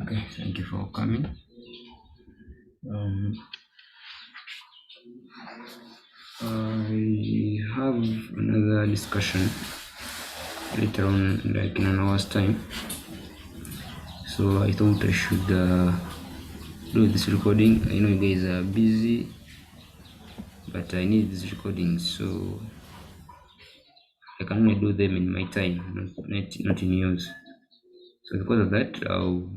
Okay, thank you for coming. Um, I have another discussion later on, like in an hour's time. So I thought I should do this recording. I know you guys are busy, but I need this recording, so I can only do them in my time, not in yours. So because of that, I'll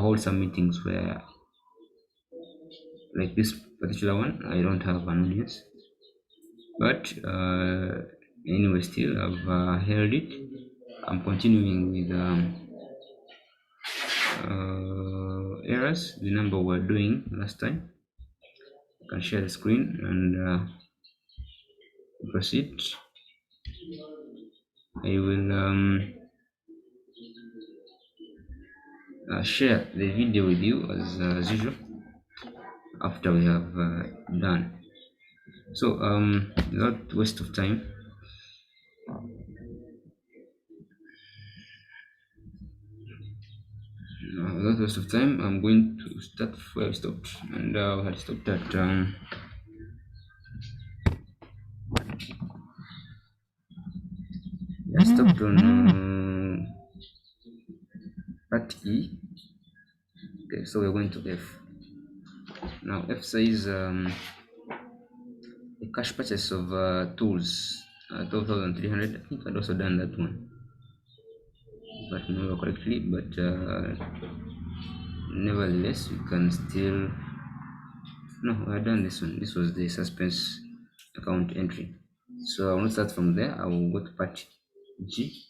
hold some meetings where, like this particular one, I don't have an audience. But anyway, still I've held it. I'm continuing with errors, the number we're doing last time. I can share the screen and proceed. I will share the video with you as usual after we have done. So without waste of time, without waste of time, I'm going to start where I stopped, and I had stopped at I stopped on part E. Okay, so we're going to F. Now F says a cash purchase of tools, 12,300. I think I'd also done that one, but not correctly. But nevertheless, we can still. No, I had done this one. This was the suspense account entry. So I will not start from there. I will go to part G.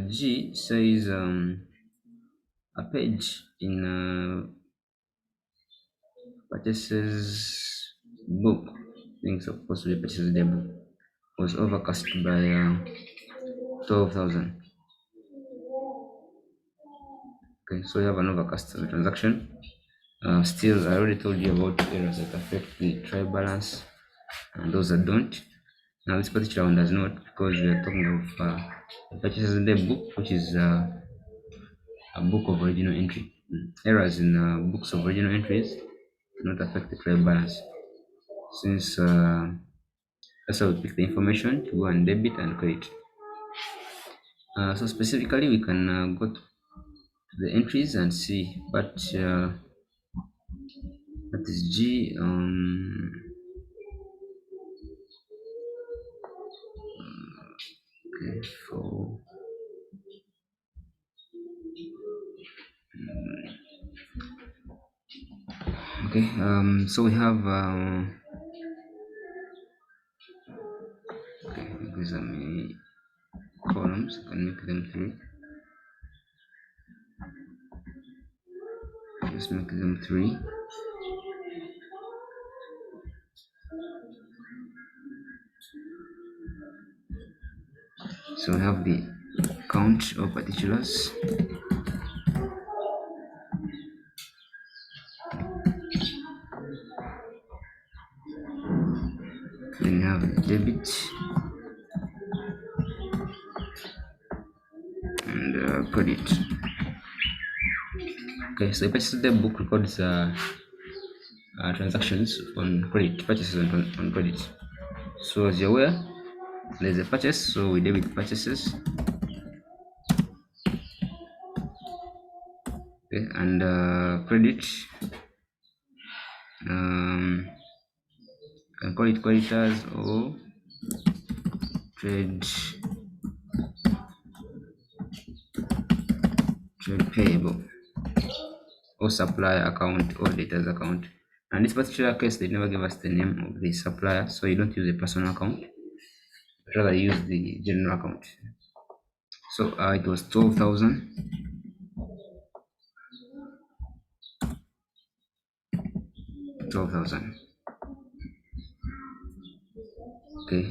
G says a page in purchases book, things supposed to be purchases the book, was overcast by 12,000. Okay, so you have an overcast of the transaction. Still, I already told you about errors that affect the trial balance and those that don't. Now, this particular one does not, because we are talking of the purchases in the book, which is a book of original entry. Errors in books of original entries do not affect the trial balance, since that's how we pick the information to go and debit and credit. So specifically, we can go to the entries and see what is G. Okay, for okay. So we have okay. These are many columns. I can make them three. Let's make them three. So we have the count of particulars. Then we have debit and credit. Okay, so the purchase the book records transactions on credit, purchases on credit. So as you're aware, there's a purchase, so we debit purchases. Okay, and credit, can call it creditors or trade payable or supplier account or debtors account. And in this particular case, they never give us the name of the supplier, so you don't use the personal account, but rather use the general account. So it was 12,000. 12,000. Okay,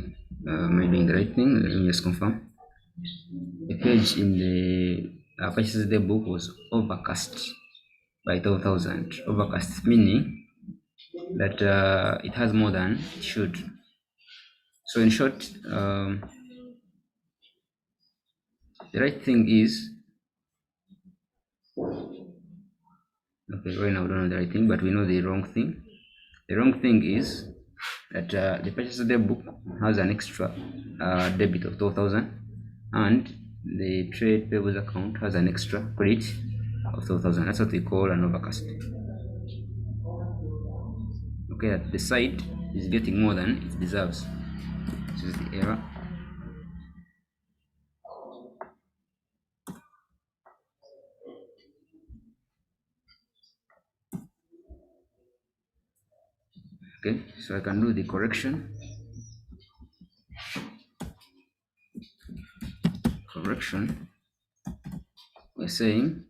am I doing the right thing? Let me just confirm. The page in the purchases the book was overcast by 12,000. Overcast meaning that it has more than it should. So in short, the right thing is Okay, right now we don't know the right thing, but we know the wrong thing. The wrong thing is that the purchase order book has an extra debit of 2,000, and the trade payables account has an extra credit of 2,000. That's what we call an overcast. Okay, that the site is getting more than it deserves. This is the error. Okay, so I can do the correction. Correction. We're saying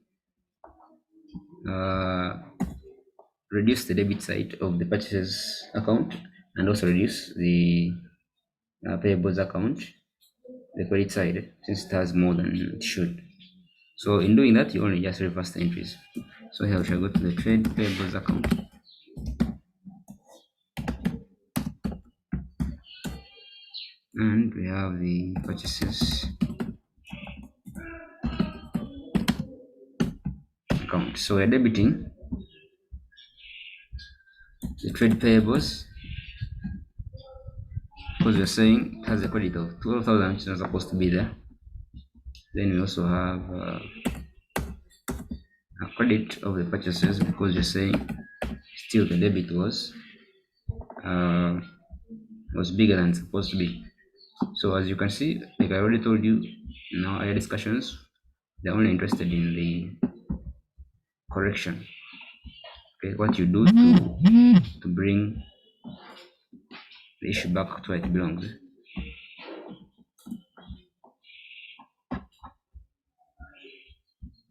uh, reduce the debit side of the purchases account and also reduce the payables account, the credit side, since it has more than it should. So in doing that, you only just reverse the entries. So here we shall go to the trade payables account. And we have the purchases account. So we're debiting the trade payables because we're saying it has a credit of 12,000, which is not supposed to be there. Then we also have a credit of the purchases because we're saying still the debit was bigger than it's supposed to be. So as you can see, like I already told you in our earlier discussions, they're only interested in the correction. Okay, what you do to bring the issue back to where it belongs.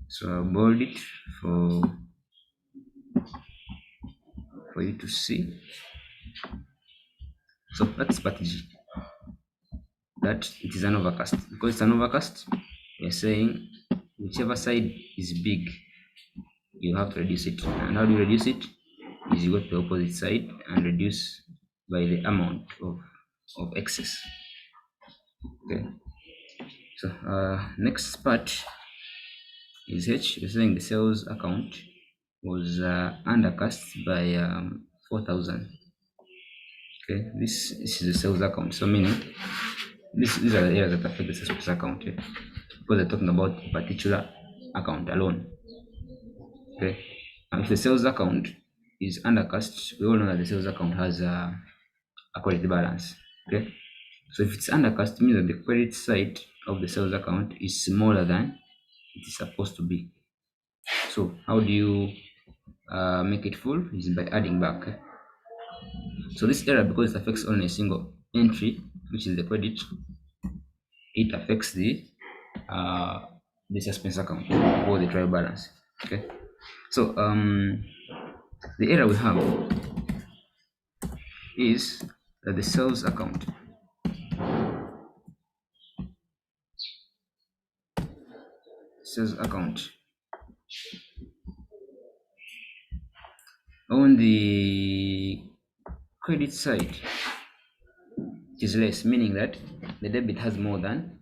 So I'll bold it for you to see. So that's strategy. That it is an overcast. Because it's an overcast, we're saying whichever side is big, you have to reduce it. And how do you reduce it? Is you go to the opposite side and reduce by the amount of excess. Okay. So next part is H. We're saying the sales account was undercast by 4,000. Okay, this is the sales account. So meaning these are the areas that affect the sales account, because they're talking about a particular account alone. Okay, and if the sales account is undercast, we all know that the sales account has a credit balance. Okay, so if it's undercast, it means that the credit side of the sales account is smaller than it is supposed to be. So how do you make it full? Is by adding back. So this error, because it affects only a single entry, which is the credit, it affects the suspense account or the trial balance. Okay, so the error we have is that the sales account on the credit side is less, meaning that the debit has more than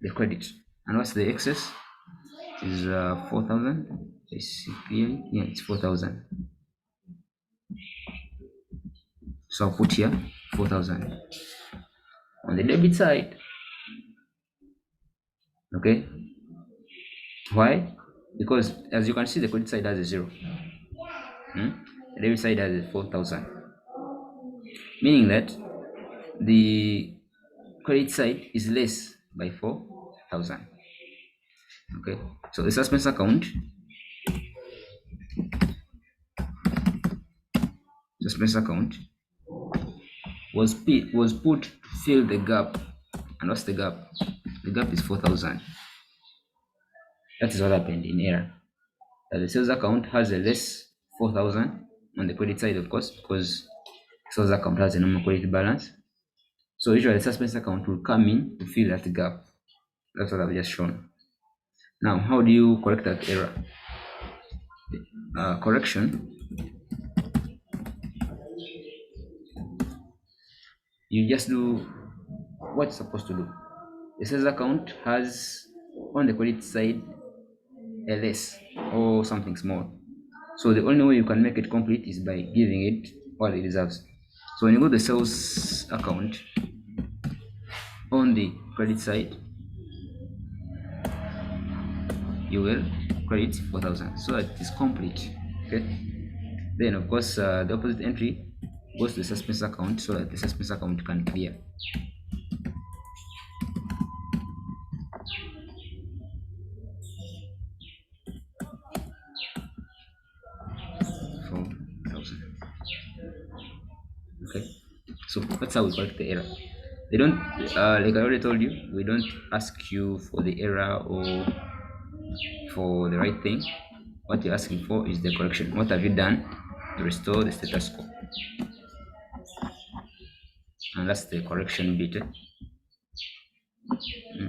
the credit. And what's the excess? Is 4,000. Basically, yeah, it's 4,000. So I'll put here 4,000 on the debit side. Okay, why? Because as you can see, the credit side has a 0. The debit side has a 4,000, meaning that the credit side is less by 4,000. Okay, so the suspense account was put to fill the gap. And what's the gap? The gap is 4,000. That is what happened in error. That the sales account has a less 4,000 on the credit side, of course, because sales account has a normal credit balance. So usually the suspense account will come in to fill that gap. That's what I've just shown. Now, how do you correct that error? Correction. You just do what you're supposed to do. The sales account has on the credit side a less or something small. So the only way you can make it complete is by giving it what it deserves. So when you go to the sales account on the credit side, you will credit 4,000 so that it is complete. Okay. Then of course the opposite entry goes to the suspense account so that the suspense account can clear 4,000. Okay. So that's how we correct the error. They don't like I already told you, we don't ask you for the error or for the right thing. What you're asking for is the correction. What have you done to restore the status quo? And that's the correction bit.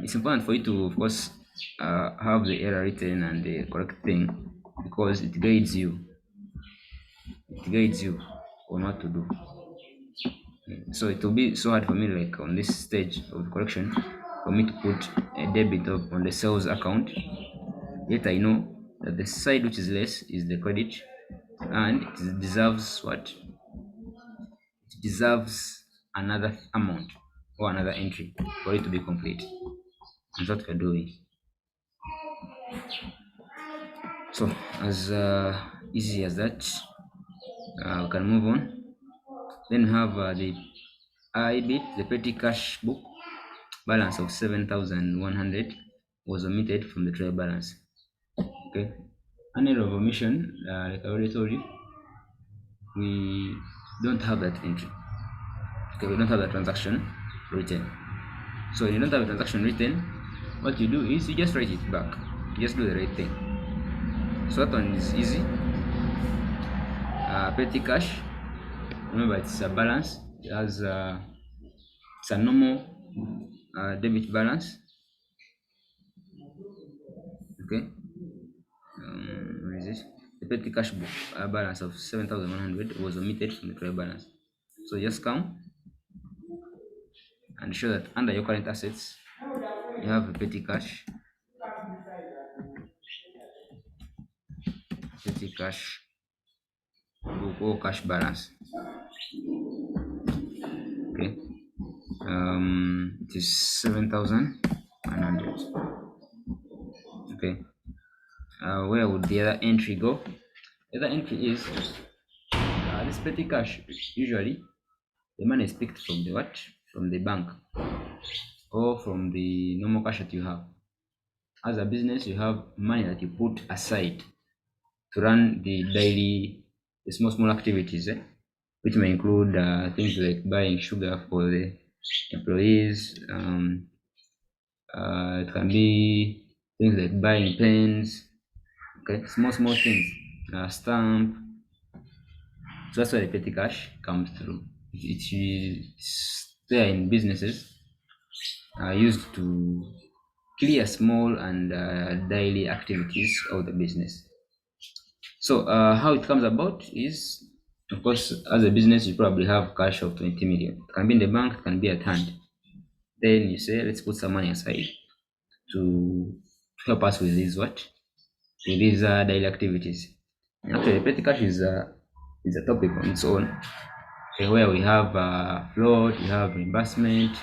It's important for you to, of course, have the error written and the correct thing because it guides you on what to do. So it will be so hard for me, like on this stage of the correction, for me to put a debit on the sales account. Yet I know that the side which is less is the credit, and it deserves what? It deserves another amount or another entry for it to be complete. And that's what we're doing. So as easy as that, we can move on. Then we have the I bit, the petty cash book balance of 7,100 was omitted from the trial balance. Okay, an error of omission, like I already told you, we don't have that entry. Okay, we don't have the transaction written. So when you don't have a transaction written, what you do is you just write it back. You just do the right thing. So that one is easy. Petty cash, remember it's a balance. It has it's a normal debit balance. Okay, where is it? The petty cash book balance of 7,100 was omitted from the trial balance. So just come and show that under your current assets you have a petty cash book or cash balance. Okay, it is 7,100. Okay, where would the other entry go? The other entry is this petty cash. Usually the money is picked from the what? From the bank or from the normal cash that you have. As a business, you have money that you put aside to run the small activities, which may include things like buying sugar for the employees. It can be things like buying pens, okay, small things, stamp. So that's where the petty cash comes through. It's there in businesses used to clear small and daily activities of the business. So how it comes about is, of course, as a business, you probably have cash of 20 million. It can be in the bank, it can be at hand. Then you say, let's put some money aside to help us with these what? With these daily activities. Okay, petty cash is a topic on its own, okay, where we have float, we have reimbursement.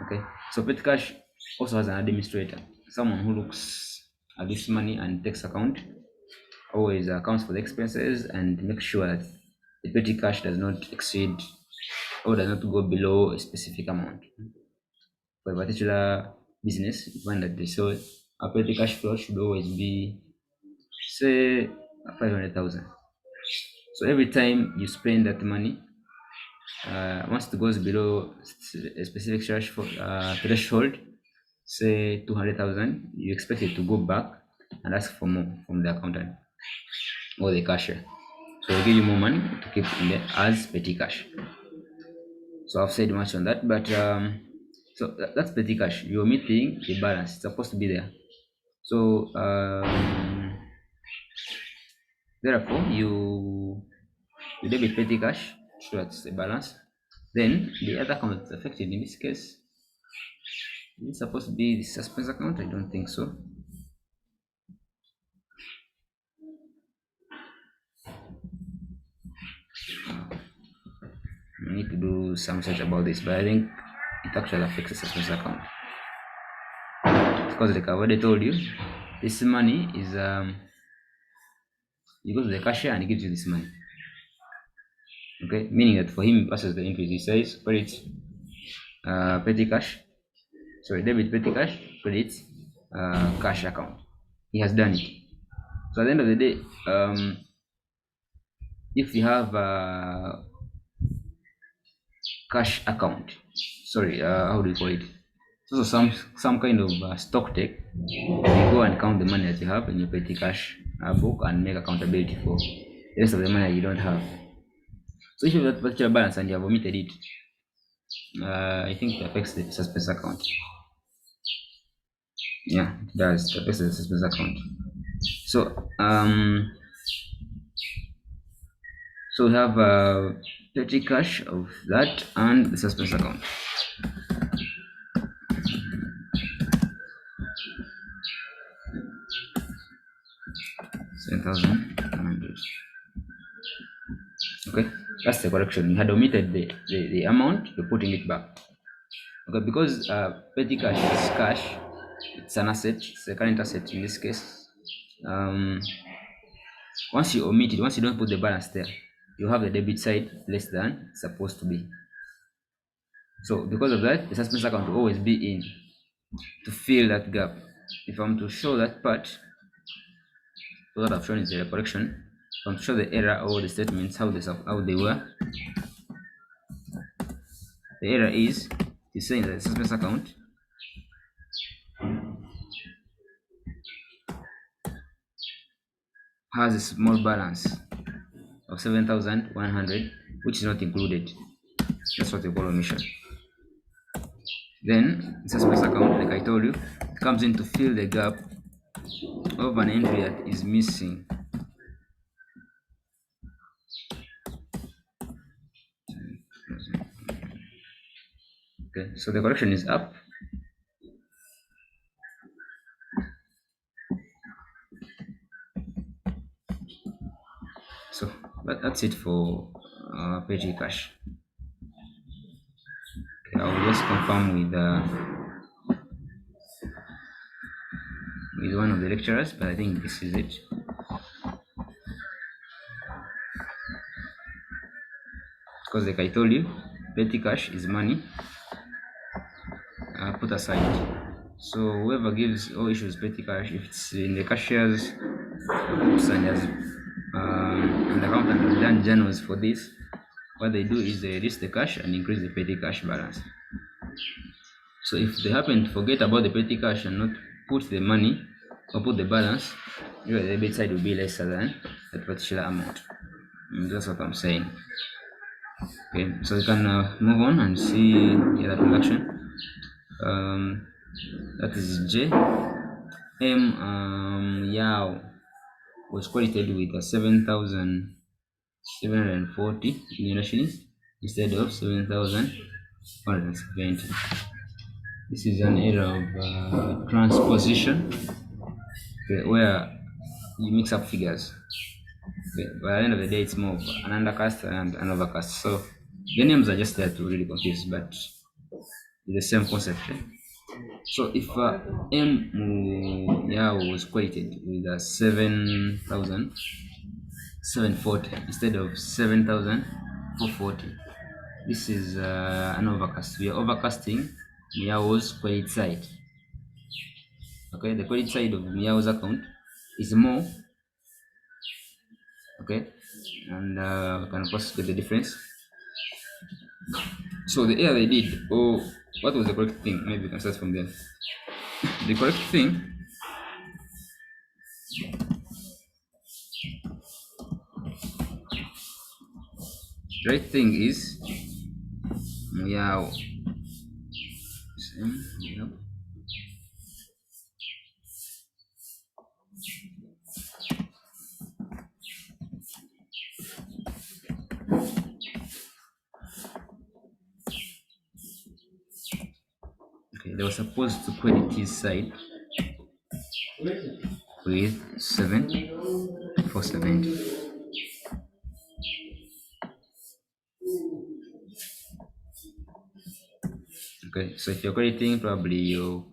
Okay, so petty cash also has an administrator, someone who looks at this money and takes account, always accounts for the expenses and make sure that the petty cash does not exceed or does not go below a specific amount. For a particular business, you find that they show a petty cash flow should always be, say, 500,000. So every time you spend that money, once it goes below a specific threshold, say 200,000, you expect it to go back and ask for more from the accountant or the cashier. So they give you more money to keep in there as petty cash. So I've said much on that, but so that's petty cash. You're omitting the balance. It's supposed to be there. So therefore, you debit petty cash, so that's the balance. Then the other account that's affected in this case is supposed to be the suspense account. I don't think so. We need to do some research about this, but I think it actually affects the suspense account because, like I've already told you, this money is you go to the cashier and he gives you this money. Okay, meaning that for him, he passes the entries. He says credit petty cash, sorry, debit petty cash, credit cash account. He has done it. So at the end of the day, if you have a cash account, sorry, how do you call it? So some kind of stock take. You go and count the money that you have in your petty cash book and make accountability for the rest of the money you don't have. So if you have that particular balance and you have omitted it, I think it affects the suspense account. Yeah, it does. It affects the suspense account. So so we have petty cash of that and the suspense account. 7,100. Okay, that's the correction. You had omitted the amount, you're putting it back. Okay, because petty cash is cash, it's an asset, it's a current asset in this case. Once you omit it, once you don't put the balance there, you have the debit side less than it's supposed to be. So because of that, the suspense account will always be in to fill that gap. If I'm to show that part, so what I've shown is the correction. If I'm to show the error or the statements how they were, the error is saying that the suspense account has a small balance of 7,100, which is not included. That's what we call omission. Then the suspense account, like I told you, it comes in to fill the gap of an entry that is missing. Okay, so the correction is up. So that's it for petty cash. Okay, I'll just confirm with one of the lecturers, but I think this is it. Because like I told you, petty cash is money put aside. So whoever gives or issues petty cash, if it's in the cashier's books and has an accountant has done journals for this, what they do is they reduce the cash and increase the petty cash balance. So if they happen to forget about the petty cash and not put the money or put the balance, the debit side will be lesser than that particular amount. And that's what I'm saying. Okay, so we can move on and see the other transaction. That is J. Yao was credited with a 7,740 Indian shillings instead of 7,170. This is an error of transposition, okay, where you mix up figures. Okay, but at the end of the day, it's more of an undercast and an overcast. So the names are just there to really confuse, but it's the same concept. So if M Yao was credited with a 7,740 instead of 7,440, this is an overcast. We are overcasting Miao's credit side. Okay, the credit side of Miao's account is more. Okay, and we can of course get the difference. So the error they did, or what was the correct thing? Maybe we can start from there. The correct thing is Miao. Okay, they were supposed to credit his side with 7,470. Okay, so if you're crediting, probably you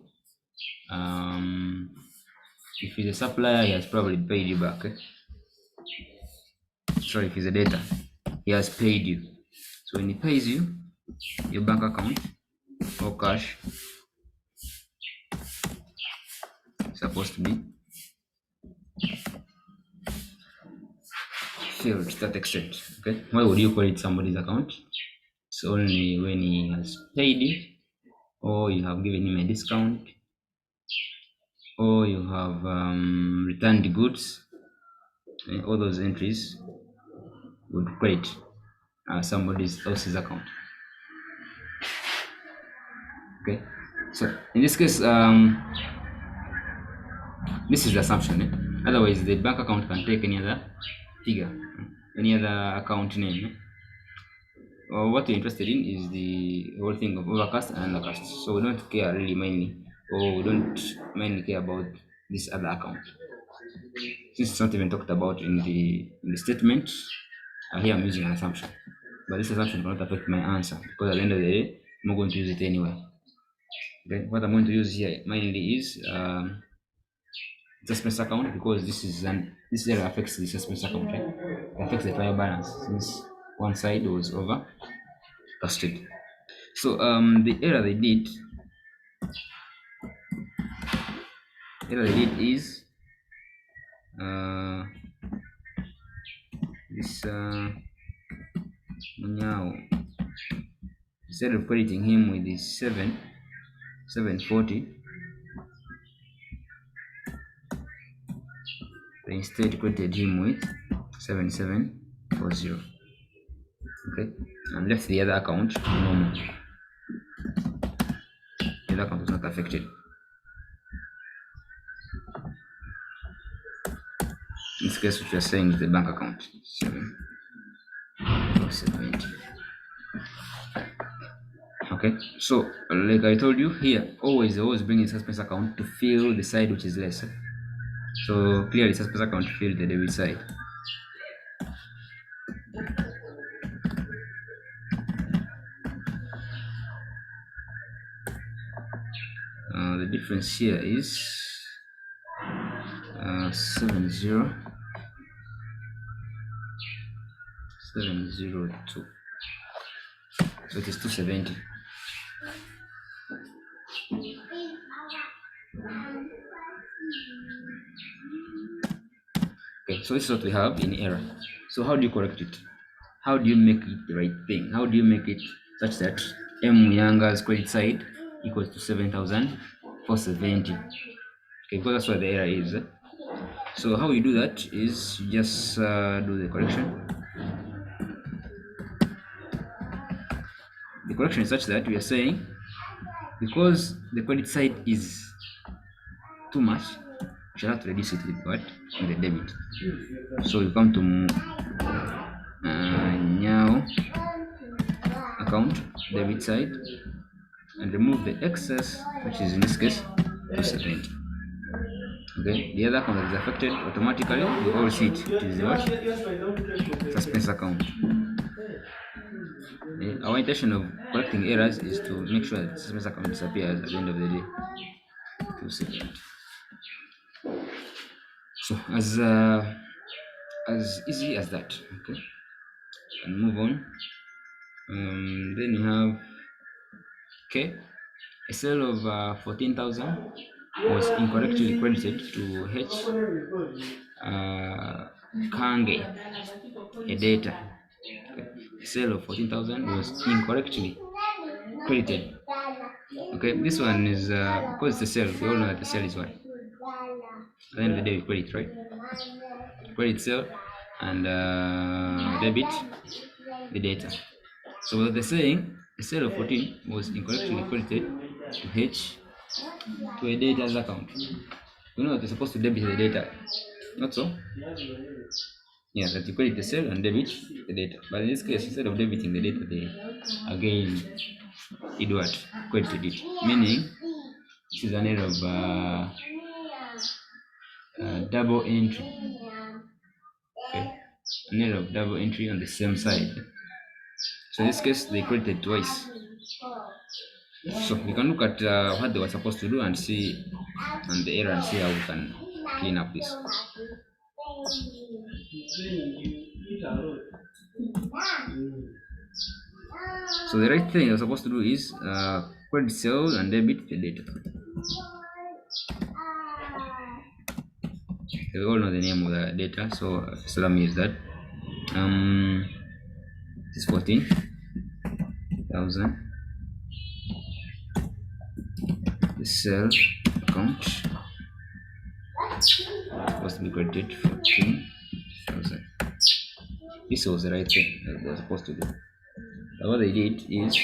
if he's a supplier, he has probably paid you back. Sorry, if he's a debtor, he has paid you. So when he pays you, your bank account or cash is supposed to be filled to that extent. Okay, why would you credit somebody's account? It's only when he has paid you, or you have given him a discount, or you have returned goods. All those entries would credit somebody else's account. Okay, so in this case, this is the assumption. Otherwise, the bank account can take any other figure, any other account name. Or what we're interested in is the whole thing of overcast and undercast. So we don't care really mainly, or we don't mainly care about this other account. Since it's not even talked about in the statement, here I'm using an assumption. But this assumption will not affect my answer because at the end of the day, I'm not going to use it anyway. Okay, what I'm going to use here mainly is suspense account, because this area affects the suspense account. Right? It affects the trial balance since one side was overcasted. So the error they did is this Munyao, instead of crediting him with this 740, they instead credited him with 7740. Okay, and left the other account normal. The other account was not affected. In this case, what we are saying is the bank account 770. Okay, so like I told you here, always bring in suspense account to fill the side which is less. So clearly suspense account fill the debit side. The difference here is 702. So it is 270. Okay, so this is what we have in error. So how do you correct it? How do you make it the right thing? How do you make it such that M Yanga's credit side equals to 7,470? Okay, because that's what the error is. So how you do that is you just do the correction. The correction is such that we are saying because the credit side is too much, we shall have to reduce it with what? With the debit. So you come to now account debit side and remove the excess, which is in this case 270. Okay, the other account that is affected automatically, we all see it. It is the what? Suspense account. Okay. Our intention of correcting errors is to make sure that suspense account disappears at the end of the day. 270. So as easy as that. Okay, and move on. Then you have a sale of 14,000 was incorrectly credited to H Kange, a data. Okay. A sale of 14,000 was incorrectly credited. Okay, this one is because it's a sale. We all know that the sale is what? At the end of the day, we credit, right? Credit sale and debit the data. So what they're saying, a sale of 14 was incorrectly credited to H to a data's account. You know that you're supposed to debit the data, not so? Yeah, that you credit the sale and debit the data. But in this case, instead of debiting the data, they again did what? Credited it. Meaning, this is an error of double entry. Okay, an error of double entry on the same side. So in this case, they credited twice. So we can look at what they were supposed to do and see and the error and see how we can clean up this. So the right thing you're supposed to do is credit sales and debit the data. We all know the name of the data, so let me use that. This is 14,000. The sale account supposed to be credited 14,000. This was the right thing that they were supposed to do. But what they did is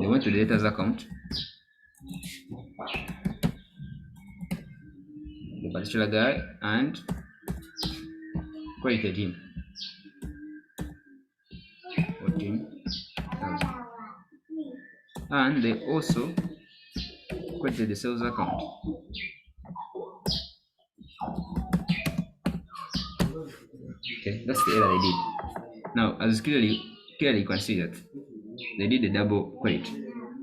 they went to the debtors account, the particular guy, and credited him 14,000. And they also credited the sales account. Okay, that's the error they did. Now, as clearly you can see that they did a double credit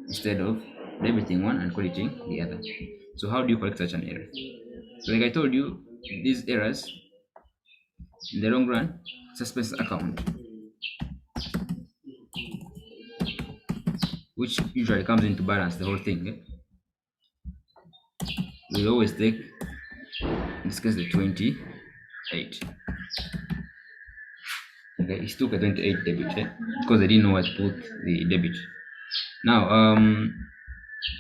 instead of debiting one and crediting the other. So how do you correct such an error? So like I told you, these errors in the long run, suspense account, which usually comes in to balance the whole thing, we always take, in this case, the 28. Okay, it took a 28 debit because they didn't know what to put the debit. Now,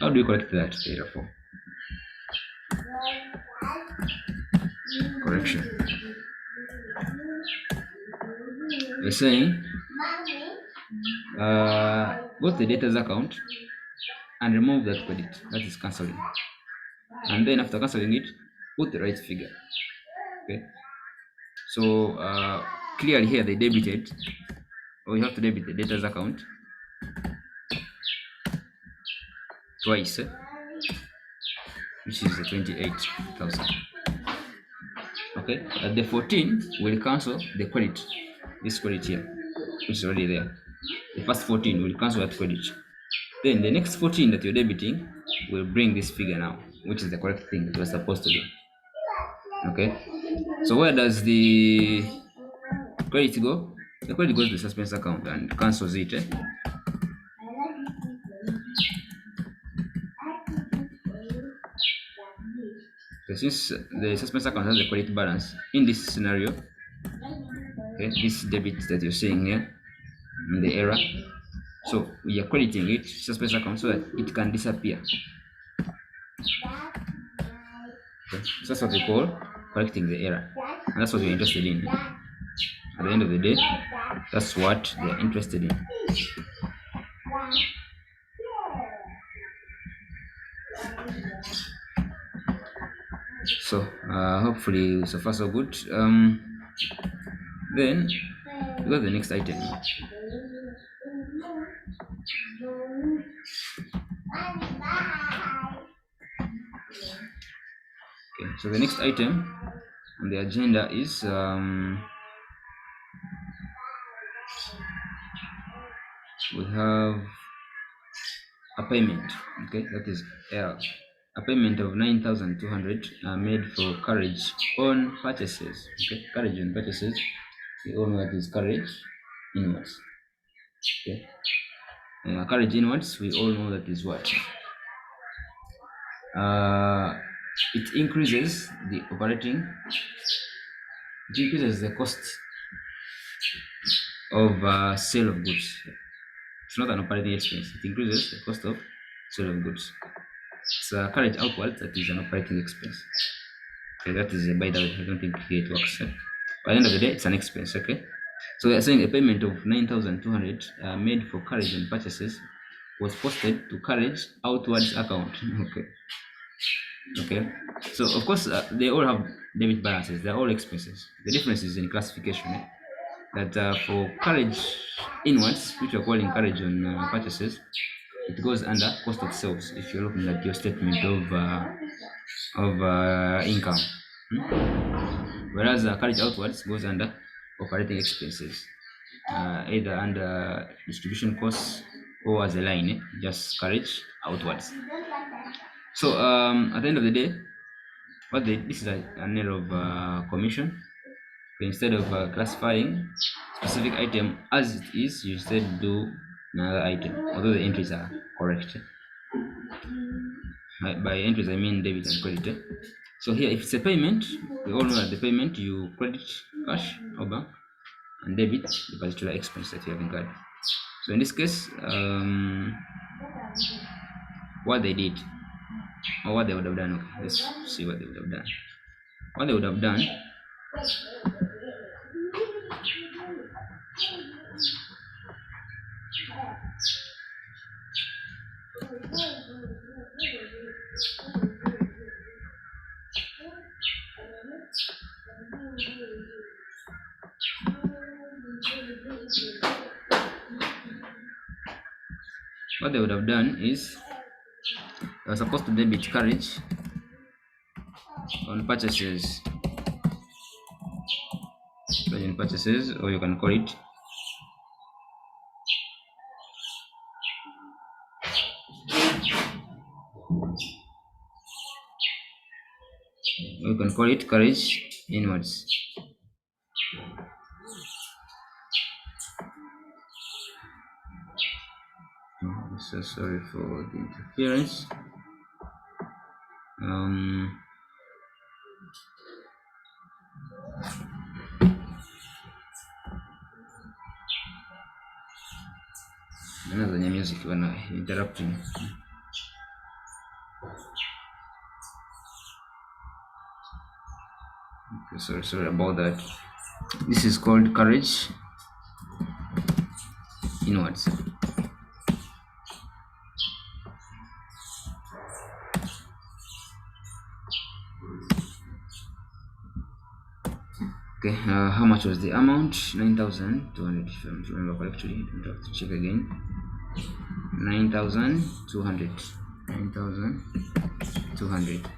how do you correct that error for? Correction. We're saying go to the debtors account and remove that credit. That is cancelling. And then after cancelling it, put the right figure. Okay. So clearly here they debited, or you have to debit the debtors account twice, which is the 28,000. Okay. At the 14 will cancel the credit, this credit here, which is already there. The first 14 will cancel that credit. Then the next 14 that you're debiting will bring this figure now, which is the correct thing that we're supposed to do. Okay. So where does the credit go? The credit goes to the suspense account and cancels it. So since the suspense account has the credit balance, in this scenario, okay, this debit that you're seeing here in the error, so we are crediting it suspense account so that it can disappear. Okay. So that's what we call correcting the error, and that's what we're interested in. At the end of the day, that's what they're interested in. So hopefully so far so good. Then we go to the next item. Okay, so the next item on the agenda is we have a payment. Okay, that is L. A payment of 9,200 made for carriage on purchases. Okay, carriage on purchases. We all know what is carriage inwards. Okay, carriage inwards. We all know that is what. It increases the operating. It increases the cost of sale of goods. It's not an operating expense. It increases the cost of sale of goods. It's a carriage outward that is an operating expense. Okay, that is by the way. I don't think it works. By the end of the day, it's an expense. Okay, so we are saying a payment of 9,200 made for carriage and purchases was posted to carriage outwards account. Okay. So of course they all have debit balances. They're all expenses. The difference is in classification. That for carriage inwards, which we're calling carriage on purchases, it goes under cost of sales. If you're looking at your statement of income, whereas carriage outwards goes under operating expenses. either under distribution costs or as a line, just carriage outwards. So at the end of the day, this is an error of commission. So instead of classifying specific item as it is, you instead do another item, although the entries are correct. By entries, I mean debit and credit. So here, if it's a payment, we all know that the payment you credit cash or bank and debit the particular expense that you have incurred. So in this case, what they did or what they would have done. Okay, let's see what they would have done. What they would have done. What they would have done is they are supposed to debit carriage on purchases. So in purchases, or you can call it carriage inwards. So sorry for the interference. Another music when interrupting. Okay, sorry about that. This is called carriage inwards. Okay, how much was the amount? 9,200. If I remember correctly, I have to check again. 9,200. 9,200.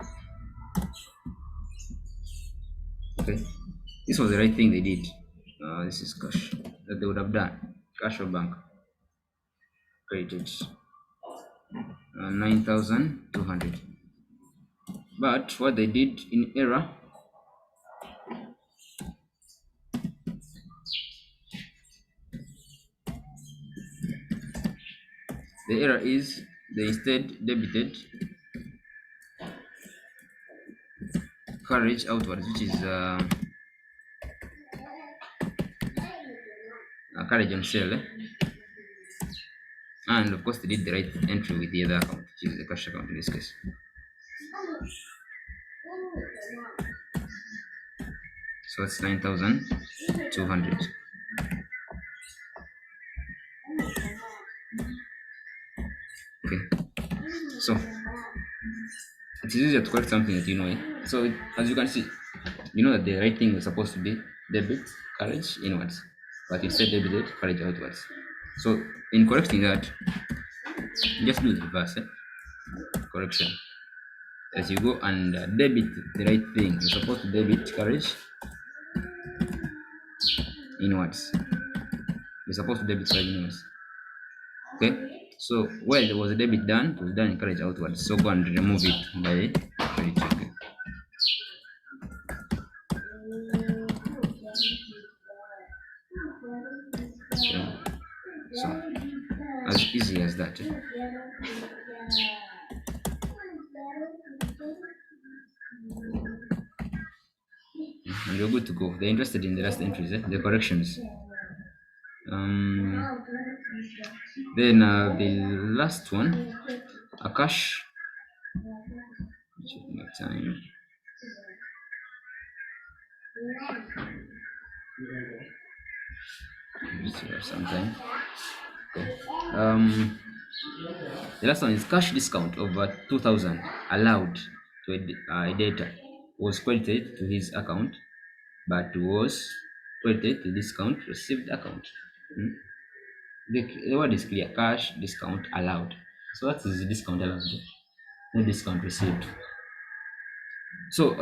Okay, this was the right thing they did. This is cash that they would have done. Cash or bank. Created 9,200. But what they did in error, the error is they instead debited carriage outwards, which is carriage on sale, and of course they did the right entry with the other account, which is the cash account in this case. So it's 9,200. Okay, so it is easier to correct something that you know. So as you can see, you know that the right thing was supposed to be debit carriage inwards, but instead debited carriage outwards. So in correcting that, just do the reverse correction. As you go and debit the right thing, you're supposed to debit carriage inwards. You're supposed to debit carriage inwards. Okay, so where there was a debit done, it was done in carriage outwards. So go and remove it by credit check. Okay. So as easy as that. And you're good to go. They're interested in the last entries, the corrections. Then the last one, a cash. Check my time. Sometime. Okay. The last one is cash discount of 2,000 allowed to a debtor was credited to his account, but was credited to discount received account. The word is clear: cash discount allowed. So what is the discount allowed? No discount received. So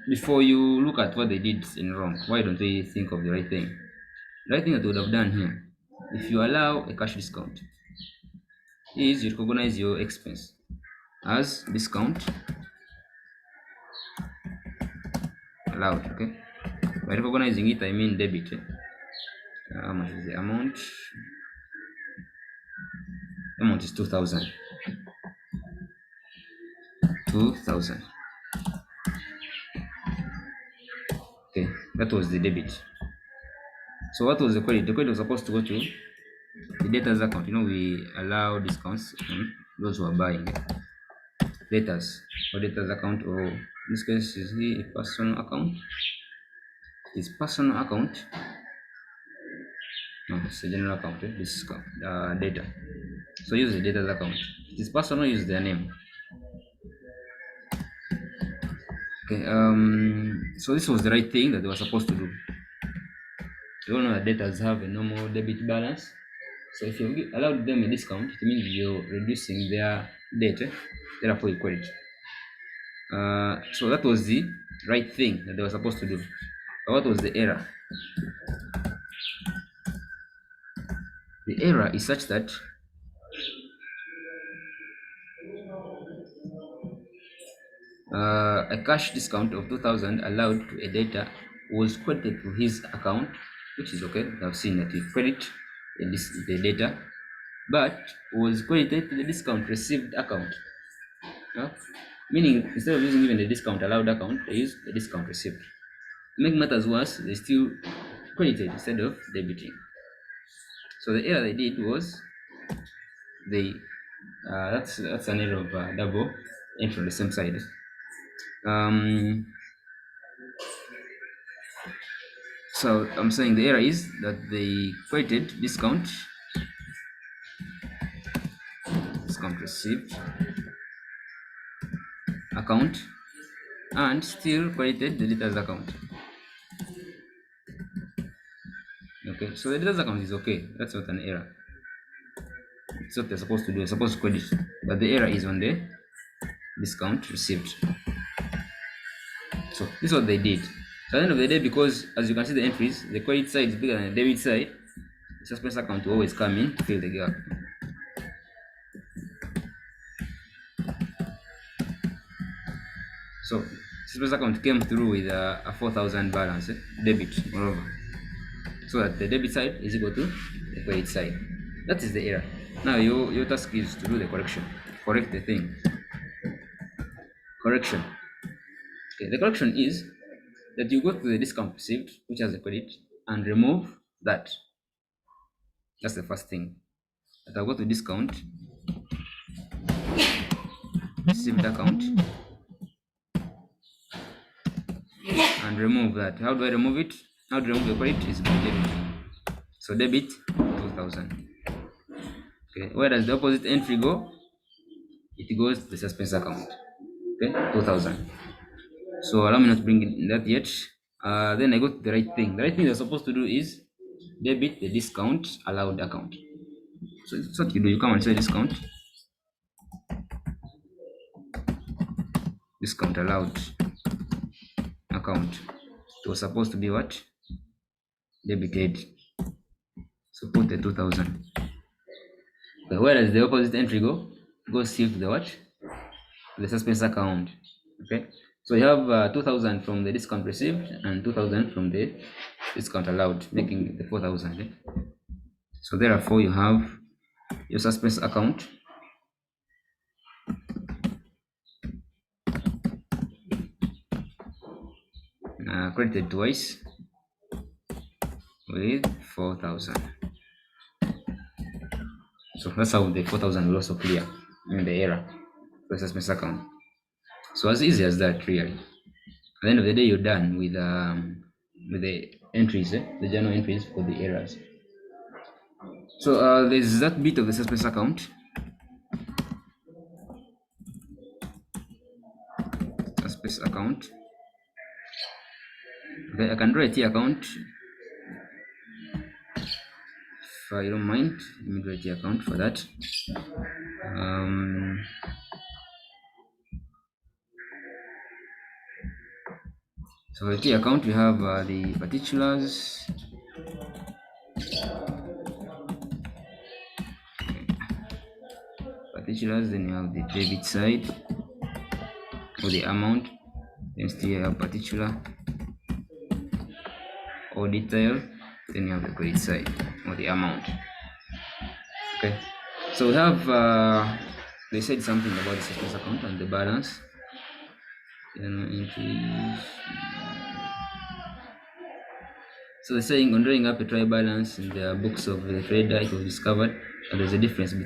before you look at what they did in wrong, why don't we think of the right thing? The right thing that we would have done here, if you allow a cash discount, is you recognize your expense as discount allowed. Okay, by recognizing it, I mean debit. How much is the amount? The amount is 2,000. 2,000. Okay, that was the debit. So what was the credit? The credit was supposed to go to the debtors account. You know, we allow discounts on those who are buying debtors or debtors account, or in this case is he a personal account? His personal account. No, it's a general account. This is data. So use the debtors account. His personal, use their name. Okay. So this was the right thing that they were supposed to do. You all know that debtors have a normal debit balance. So if you allowed them a discount, it means you're reducing their debt, therefore you credit. So that was the right thing that they were supposed to do. But what was the error? The error is such that a cash discount of 2,000 allowed to a debtor was credited to his account, which is okay. I've seen that we credit the data, but was credited to the discount received account. Yeah? Meaning, instead of using even the discount allowed account, they use the discount received. To make matters worse, they still credited instead of debiting. So the error they did was they that's an error of double entry on the same side. Um, so I'm saying the error is that they credited discount received account and still credited the debtors account. Okay, so the debtors account is okay. That's not an error. It's what they're supposed to do. They're supposed to credit, but the error is on the discount received. So this is what they did. So at the end of the day, because as you can see the entries, the credit side is bigger than the debit side, the suspense account will always come in to fill the gap. So suspense account came through with a 4,000 balance, debit, moreover. So that the debit side is equal to the credit side. That is the error. Now your task is to do the correction. Correct the thing. Correction. Okay, the correction is that you go to the discount received, which has a credit, and remove that. That's the first thing. That I'll go to discount received account and remove that. How do I remove it? How to remove the credit is by debit. So debit 2,000. Okay, where does the opposite entry go? It goes to the suspense account. Okay, 2,000. So allow me not to bring that yet. Then I got the right thing. The right thing you're supposed to do is debit the discount allowed account. So it's what you do. You come and say discount allowed account. It was supposed to be what? Debited. So put the 2,000. Okay, where does the opposite entry go? It goes still to the what? The suspense account. Okay. So you have 2,000 from the discount received and 2,000 from the discount allowed, making the 4,000. Okay? So therefore you have your suspense account credited twice with 4,000. So that's how the 4,000 will also clear in the error for the suspense account. So as easy as that, really. At the end of the day, you're done with the entries, the journal entries for the errors. So there's that bit of the suspense account. Suspense account. Okay, I can draw a T account. If you don't mind, let me draw a T account for that. So the T account, we have the particulars. particulars, then you have the debit side or the amount, then still you have particular or detail, then you have the credit side or the amount. Okay, so we have they said something about the suspense account and the balance. Entries. So they're saying on drawing up a trial balance in the books of the trader, it was discovered that there's a difference of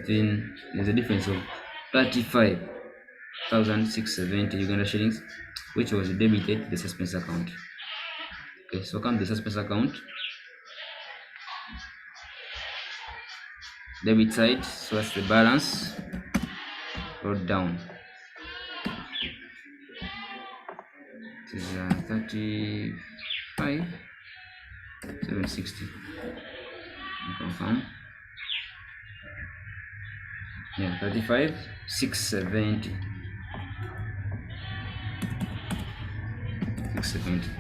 35,670 Uganda shillings, which was debited to the suspense account. Okay, so come the suspense account, debit side, so that's the balance wrote down. It is 35,760. Confirm. Yeah, 35,670. 670.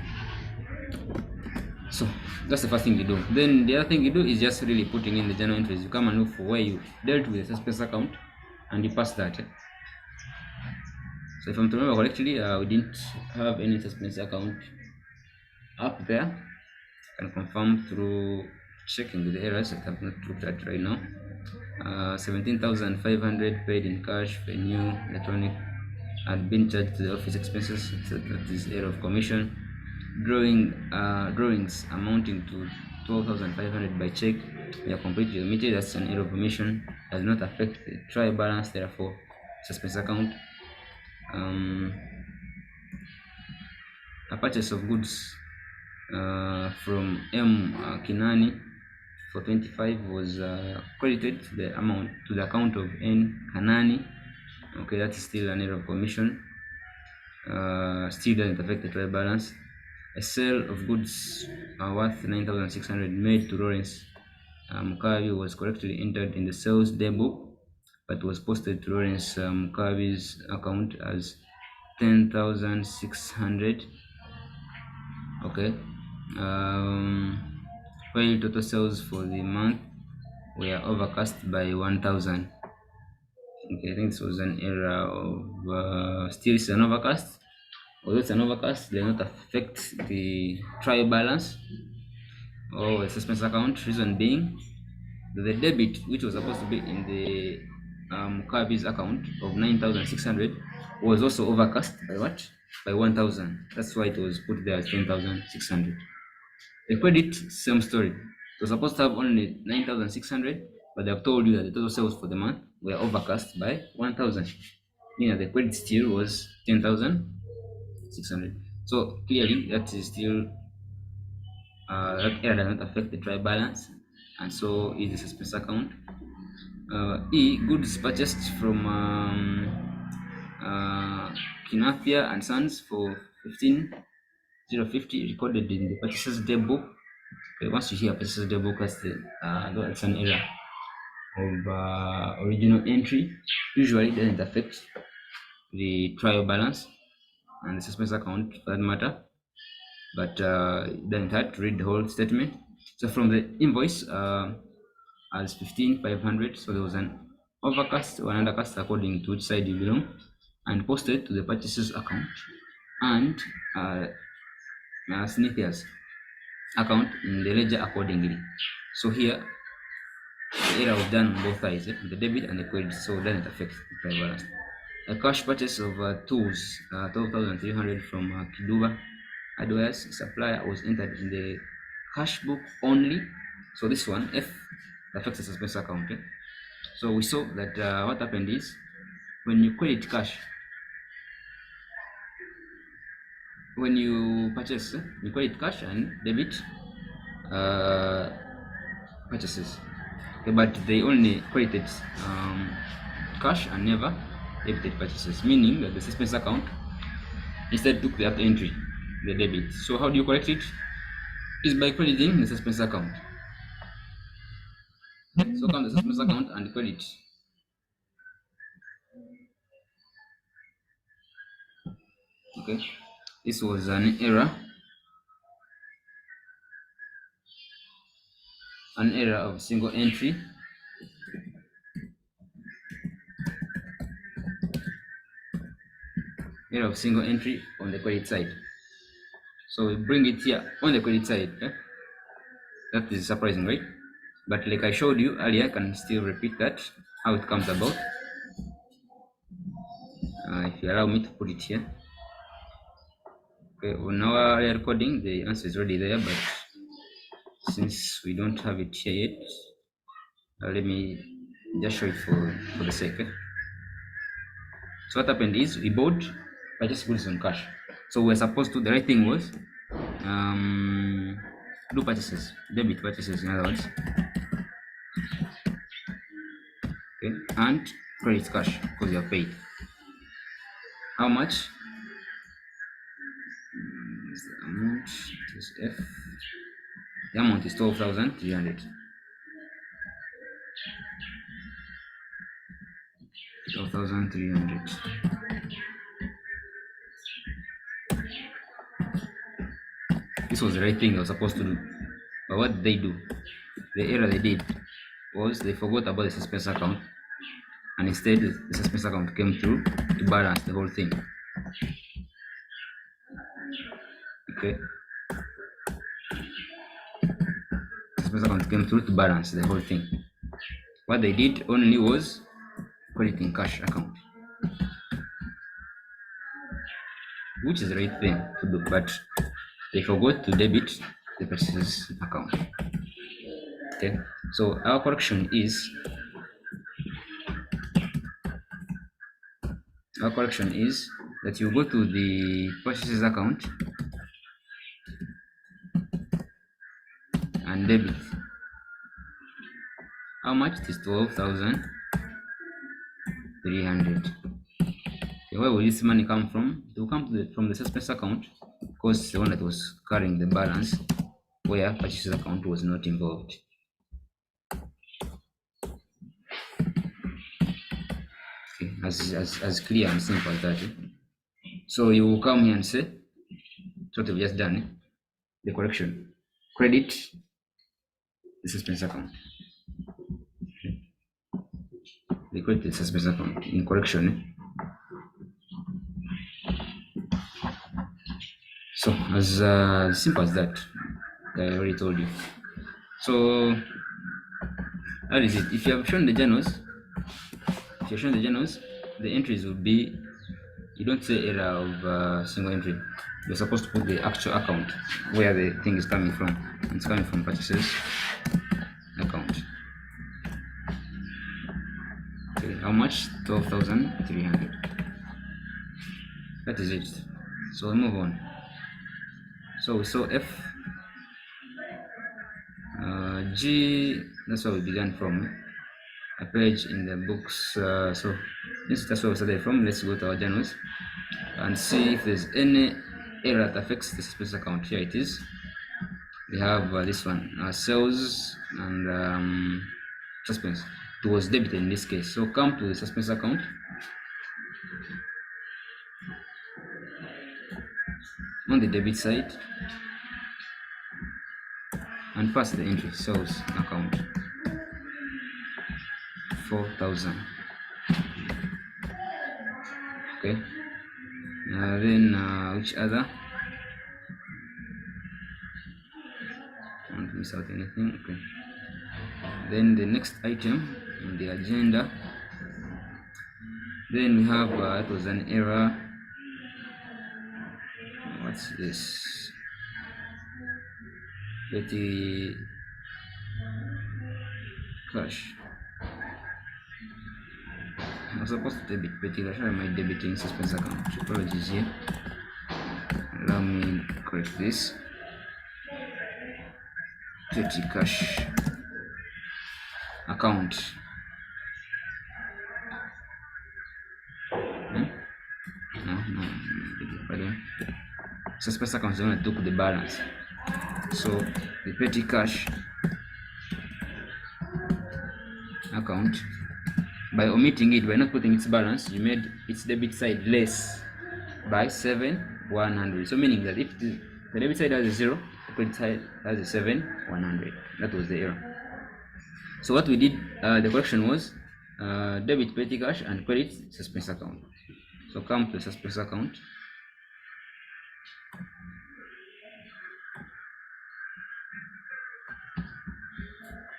So that's the first thing you do. Then the other thing you do is just really putting in the journal entries. You come and look for where you dealt with the suspense account and you pass that. So if I'm to remember correctly, we didn't have any suspense account up there. I can confirm through checking the errors that I've not looked at right now. 17,500 paid in cash for new electronic had been charged to the office expenses. That is error of commission. Drawings amounting to 12,500 by check they are completely omitted. That's an error of omission. Does not affect the trial balance, therefore suspense account. A purchase of goods from M Kinani for 25 was credited to the account of N Kanani. Okay, that's still an error of commission. Still doesn't affect the trial balance. A sale of goods worth 9,600 made to Lawrence Mukavi was correctly entered in the sales daybook, but was posted to Lawrence Mukavi's account as 10,600. Okay. While total sales for the month were overcast by 1,000. Okay, I think this was an error of still it's an overcast. Although it's an overcast, they not affect the trial balance or a suspense account. Reason being, the debit which was supposed to be in the Kabi's account of 9,600 was also overcast by what? By 1,000. That's why it was put there as 10,600. The credit, same story. It was supposed to have only 9,600, but they have told you that the total sales for the month were overcast by 1,000. Meaning the credit still was 10,600. So clearly that is still that error does not affect the trial balance, and so is the suspense account. E, goods purchased from Kinathia and Sons for 15,050 recorded in the purchases daybook. Okay, once you hear purchases daybook, that's an error of original entry. Usually it doesn't affect the trial balance and the suspense account for that matter, but it doesn't have to read the whole statement. So from the invoice as 15,500, so there was an overcast or an undercast according to which side you belong, and posted to the purchases account and Snithia's account in the ledger accordingly. So here the error was done on both sides, the debit and the credit, so it doesn't affect the trial balance. A cash purchase of tools 12,300 from Kiduba Adwares supplier was entered in the cash book only. So this one, F, affects the suspense account. So we saw that what happened is when you credit cash, when you purchase, you credit cash and debit purchases. Okay, but they only credited cash and never debited purchases, meaning that the suspense account instead took the after entry, the debit. So how do you correct it? Is by crediting the suspense account. So come the suspense account and credit. Okay, this was an error of single entry. error of single entry on the credit side. So we bring it here on the credit side. That is surprising, right? But like I showed you earlier, I can still repeat that, how it comes about. If you allow me to put it here. Okay, on our recording, the answer is already there, but since we don't have it here yet, let me just show it for the sake. So what happened is we bought purchase goods on cash. So we're supposed to, the right thing was do purchases, debit purchases, in other words. Okay, and credit cash because you are paid. How much? The amount is F. The amount is 12,300. 12,300. This was the right thing I was supposed to do. But what did they do? The error they did was they forgot about the suspense account, and instead the suspense account came through to balance the whole thing. Okay. Suspense account came through to balance the whole thing. What they did only was crediting cash account, which is the right thing to do, but they forgot to debit the purchases account. Okay, so our correction is that you go to the purchases account and debit. How much? It is 12,300. Okay, where will this money come from? It will come from the suspense account, because it's the one that was carrying the balance where purchases account was not involved. Okay, as clear and simple as that. So you will come here and say, what we've just done, the correction, credit the suspense account. They credit the suspense account in correction. So as simple as that, I already told you. So that is it. If you have shown the journals, the entries will be, you don't say error of single entry. You're supposed to put the actual account where the thing is coming from. It's coming from purchases account. Okay, how much? 12,300. That is it. So we move on. So we saw F, G. That's where we began from. A page in the books. So that's where we started from. Let's go to our journals and see if there's any error that affects the suspense account. Here it is. We have this one, sales and suspense. It was debited in this case. So come to the suspense account. On the debit side, and pass the entry sales account 4,000. Okay. Then which other? Don't miss out anything. Okay. Then the next item in the agenda. Then we have it was an error. What's this? Petty cash. I was supposed to debit petty cash. Why am I debiting suspense account? Apologies here. Allow me to correct this. Petty cash account. No, pardon. Suspense account is the one that took the balance. So the petty cash account, by omitting it, by not putting its balance, you made its debit side less by 7,100. So meaning that if the debit side has a 0, the credit side has a 7,100. That was the error. So what we did, the correction was debit petty cash and credit suspense account. So come to the suspense account.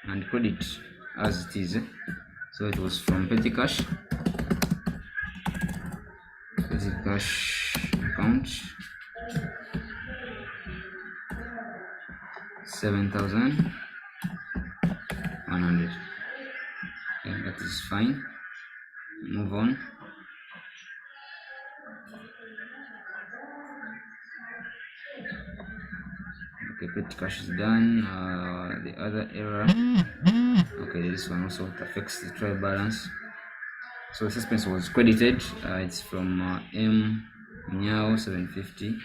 And credit as it is. So it was from petty cash account 7,100. Okay, that is fine. Move on. Okay, petty cash is done. The other error. Okay, this one also affects the trial balance. So the suspense was credited. It's from M Meow 750.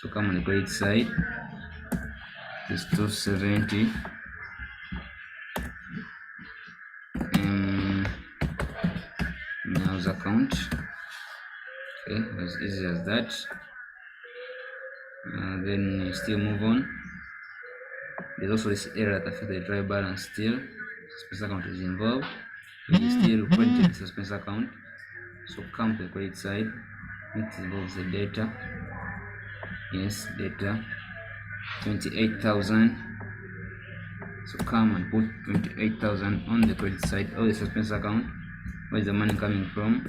So come on the credit side. It's 270. Meow's account. Okay, as easy as that. Then you still move on. There's also this error that affects the trial balance still. Suspense account is involved. You still credit the suspense account. So come to the credit side. It involves the data. Yes, data 28,000. So come and put 28,000 on the credit side of the suspense account. Where is the money coming from?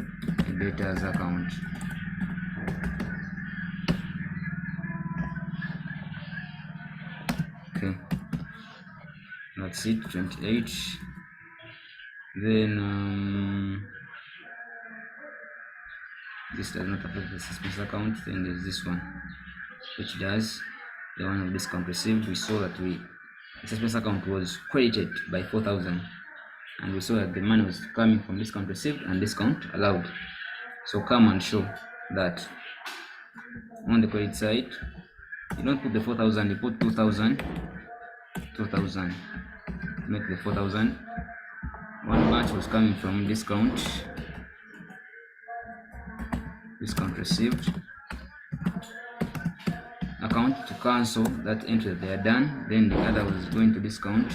The data's account. Okay, that's it. 28. Then this does not affect the suspense account. Then there's this one, which does. The one of discount received. We saw that the suspense account was credited by 4,000, and we saw that the money was coming from discount received and discount allowed. So come and show that on the credit side, you don't put the 4,000, you put 2,000, 2,000, make the 4,000. One batch was coming from discount received account to cancel that entry that they are done. Then the other was going to discount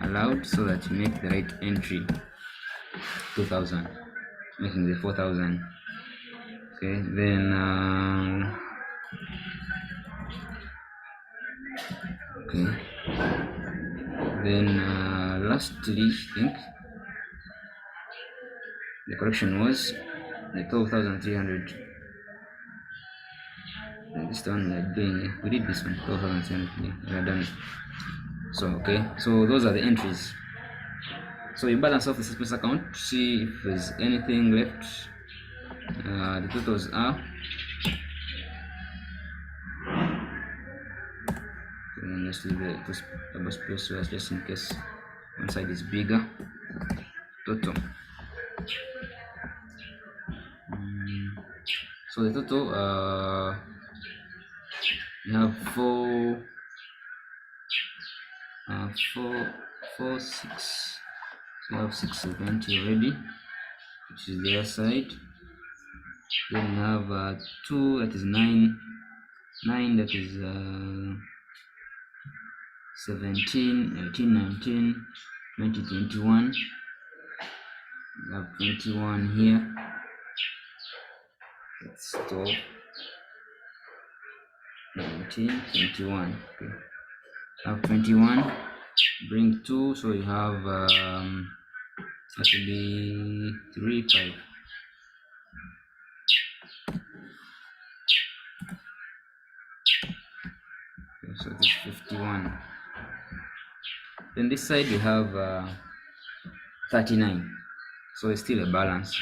allowed, so that you make the right entry, 2,000, making the 4,000. Okay, then okay, then lastly, I think the correction was the 12,300. This one we are doing, we did this one, 12,300. We are done. So okay, so those are the entries. So you balance off the suspense account to see if there's anything left. The totals are, let's leave the double space just in case one side is bigger. Total. So the total, we have 6. So we have 670 already, which is the other side. Then we have 2, that is 9, that is 17, 18, 19, 20, 21. We have 21 here. That's 12, 19, 21. Okay. Have 21. Bring 2, so you have that will be 3, 5. Okay, so it's 51. Then this side we have 39. So it's still a balance.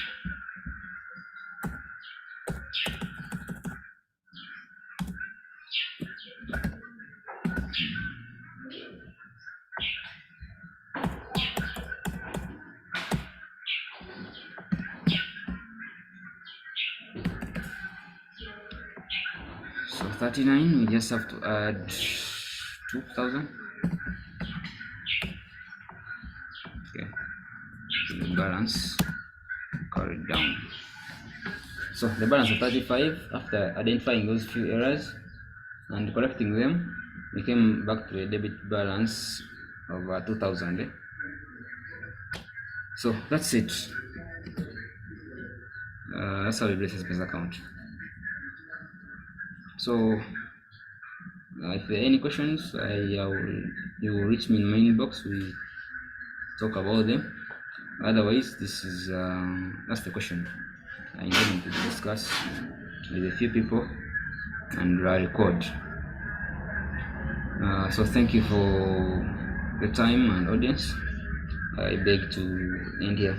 So 39, we just have to add 2,000. Okay, the balance carried down. So the balance of 35, after identifying those few errors and correcting them, we came back to a debit balance of 2,000. So that's it. That's how we create a suspense account. So if there are any questions, you will reach me in my inbox. We talk about them. Otherwise, this is that's the question I need to discuss with a few people and record. So thank you for the time and audience. I beg to end here.